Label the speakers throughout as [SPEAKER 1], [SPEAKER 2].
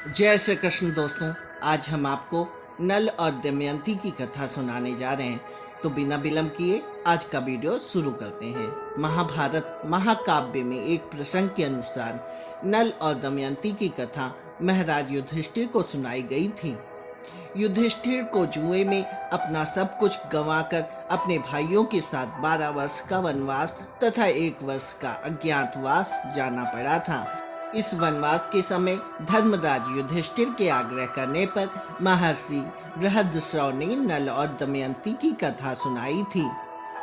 [SPEAKER 1] जय श्री कृष्ण दोस्तों। आज हम आपको नल और दमयंती की कथा सुनाने जा रहे हैं, तो बिना विलंब किए आज का वीडियो शुरू करते हैं। महाभारत महाकाव्य में एक प्रसंग के अनुसार नल और दमयंती की कथा महाराज युधिष्ठिर को सुनाई गई थी। युधिष्ठिर को जुए में अपना सब कुछ गंवाकर अपने भाइयों के साथ 12 वर्ष का वनवास तथा 1 वर्ष का अज्ञातवास जाना पड़ा था। इस वनवास के समय धर्मराज युधिष्ठिर के आग्रह करने पर महर्षि बृहद्रश्रव ने नल और दमयंती की कथा सुनाई थी।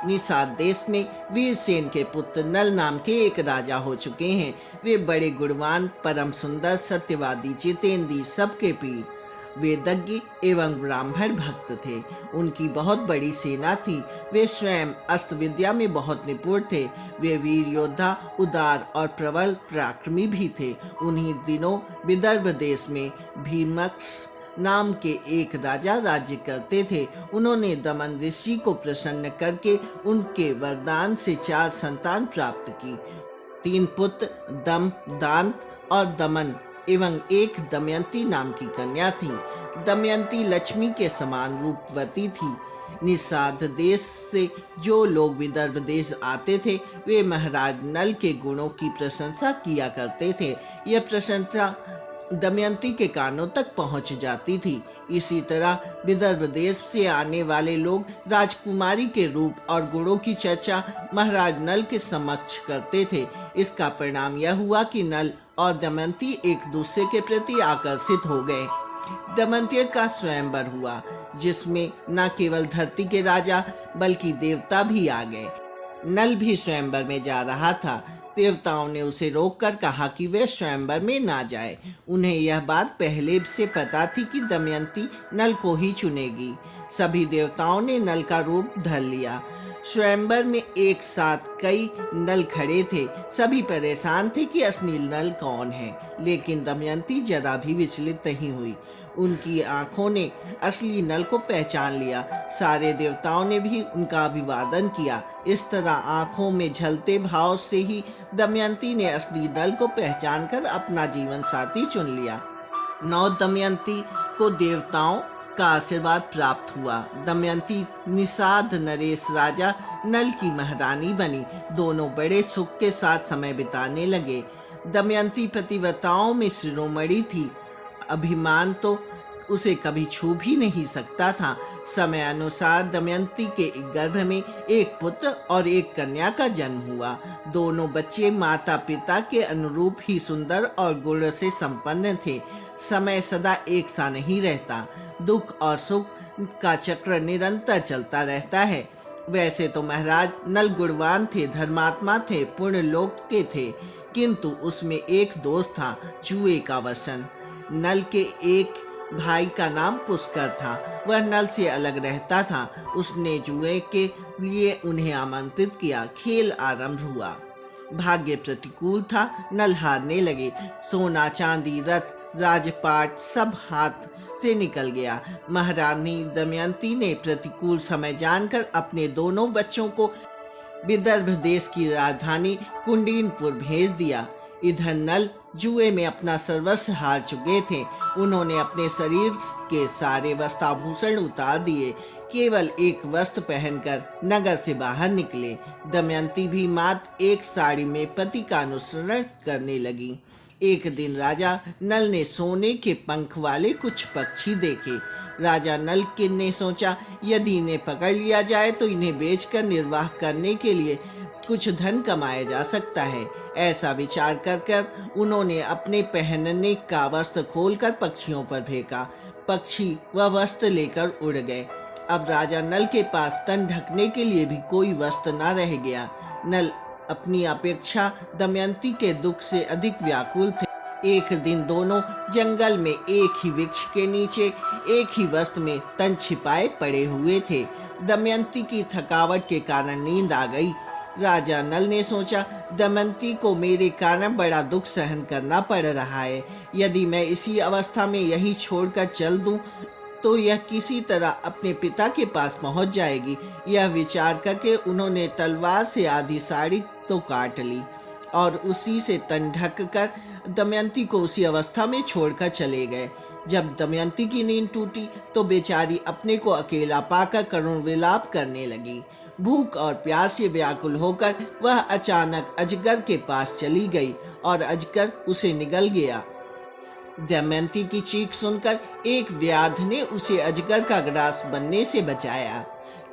[SPEAKER 1] निषाद देश में वीरसेन के पुत्र नल नाम के एक राजा हो चुके हैं। वे बड़े गुणवान, परम सुंदर, सत्यवादी, जितेंद्रीय, सबके प्रिय, वेदज्ञ एवं ब्राह्मण भक्त थे। उनकी बहुत बड़ी सेना थी। वे स्वयं अस्त्र विद्या में बहुत निपुण थे। वे वीर योद्धा, उदार और प्रबल पराक्रमी भी थे। उन्हीं दिनों विदर्भ देश में भीमक्ष नाम के एक राजा राज्य करते थे। उन्होंने दमन ऋषि को प्रसन्न करके उनके वरदान से 4 संतान प्राप्त की। 3 पुत्र दम, दांत और दमन एवं एक दमयंती नाम की कन्या थी। दमयंती लक्ष्मी के समान रूपवती थी। निषाद देश से जो लोग विदर्भ देश आते थे, वे महाराज नल के गुणों की प्रशंसा किया करते थे। यह प्रशंसा दमयंती के कानों तक पहुंच जाती थी। इसी तरह विदर्भ देश से आने वाले लोग राजकुमारी के रूप और गुणों की चर्चा महाराज नल के समक्ष करते थे। इसका परिणाम यह हुआ कि नल और दमयंती एक दूसरे के प्रति आकर्षित हो गए। दमयंती का स्वयंवर हुआ, जिसमें न केवल धरती के राजा बल्कि देवता भी आ गए। नल भी स्वयंवर में जा रहा था। देवताओं ने उसे रोककर कहा कि वे स्वयंवर में ना जाए। उन्हें यह बात पहले से पता थी कि दमयंती नल को ही चुनेगी। सभी देवताओं ने नल का रूप धर लिया। स्वयंवर में एक साथ कई नल खड़े थे। सभी परेशान थे कि असली नल कौन है, लेकिन दमयंती जरा भी विचलित नहीं हुई। उनकी आंखों ने असली नल को पहचान लिया। सारे देवताओं ने भी उनका अभिवादन किया। इस तरह आंखों में झलते भाव से ही दमयंती ने असली नल को पहचानकर अपना जीवन साथी चुन लिया। नौ दमयंती को देवताओं का आशीर्वाद प्राप्त हुआ। दमयंती निषाद नरेश राजा नल की महारानी बनी। दोनों बड़े सुख के साथ समय बिताने लगे। दमयंती पतिव्रताओं में शिरोमणि थी। अभिमान तो उसे कभी छू भी नहीं सकता था। समय अनुसार दमयंती के गर्भ में एक पुत्र और एक कन्या का जन्म हुआ। दोनों बच्चे माता पिता के अनुरूप ही सुंदर और गुण से संपन्न थे। समय सदा एक सा नहीं रहता। दुख और सुख का चक्र निरंतर चलता रहता है। वैसे तो महाराज नल गुणवान थे, धर्मात्मा थे, पुण्य लोक के थे, किंतु उसमें एक दोष था, जुए का व्यसन। नल के एक भाई का नाम पुष्कर था। वह नल से अलग रहता था। उसने जुए के लिए उन्हें आमंत्रित किया। खेल आरंभ हुआ। भाग्य प्रतिकूल था। नल हारने लगे। सोना, चांदी, रथ, राजपाट सब हाथ से निकल गया। महारानी दमयंती ने प्रतिकूल समय जानकर अपने दोनों बच्चों को विदर्भ देश की राजधानी कुंडीनपुर भेज दिया। इधर नल जुए में अपना सर्वस्व हार चुके थे। उन्होंने अपने शरीर के सारे वस्त्राभूषण उतार दिए। केवल एक वस्त्र पहनकर नगर से बाहर निकले। दमयंती भी मात्र एक साड़ी में पति का अनुसरण करने लगी। एक दिन राजा नल ने सोने के पंख वाले कुछ पक्षी देखे। राजा नल ने सोचा, यदि इन्हें पकड़ लिया जाए तो इन्हें बेचकर निर्वाह करने के लिए कुछ धन कमाया जा सकता है। ऐसा विचार कर उन्होंने अपने पहनने का वस्त्र खोलकर पक्षियों पर फेंका। पक्षी वह वस्त्र लेकर उड़ गए। अब राजा नल के पास तन ढकने के लिए भी कोई वस्त्र न रह गया। नल अपनी अपेक्षा दमयंती के दुख से अधिक व्याकुल थे। एक दिन दोनों जंगल में एक ही वृक्ष के नीचे एक ही वस्त्र में तन छिपाए पड़े हुए थे। दमयंती की थकावट के कारण नींद आ गई। राजा नल ने सोचा, दमयंती को मेरे कारण बड़ा दुख सहन करना पड़ रहा है। यदि मैं इसी अवस्था में यही छोड़कर चल दूं तो यह किसी तरह अपने पिता के पास पहुंच जाएगी। यह विचार करके उन्होंने तलवार से आधी साड़ी तो काट ली और उसी से तन ढक कर दमयंती को उसी अवस्था में छोड़कर चले गए। जब दमयंती की नींद टूटी तो बेचारी अपने को अकेला पाकर करुण विलाप करने लगी। भूख और प्यास से व्याकुल होकर वह अचानक अजगर के पास चली गई और अजगर उसे निगल गया। दमयंती की चीख सुनकर एक व्याध ने उसे अजगर का ग्रास बनने से बचाया,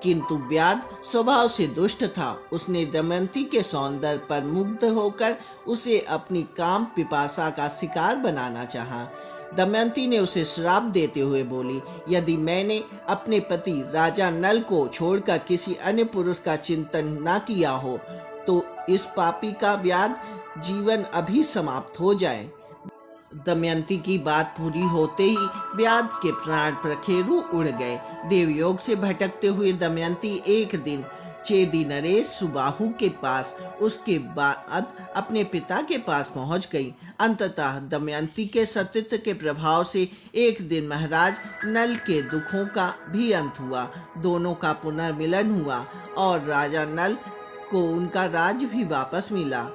[SPEAKER 1] किंतु व्याध स्वभाव से दुष्ट था। उसने दमयंती के सौंदर्य पर मुग्ध होकर उसे अपनी काम पिपासा का शिकार बनाना चाहा। दमयंती ने उसे श्राप देते हुए बोली, यदि मैंने अपने पति राजा नल को छोड़कर किसी अन्य पुरुष का चिंतन न किया हो तो इस पापी का व्याध जीवन अभी समाप्त हो जाए। दमयंती की बात पूरी होते ही व्याध के प्राण प्रखेरु उड़ गए। देवयोग से भटकते हुए दमयंती एक दिन चेदी नरेश सुबाहु के पास, उसके बाद अपने पिता के पास पहुंच गई। अंततः दमयंती के सतीत्व के प्रभाव से एक दिन महाराज नल के दुखों का भी अंत हुआ। दोनों का पुनर्मिलन हुआ और राजा नल को उनका राज्य भी वापस मिला।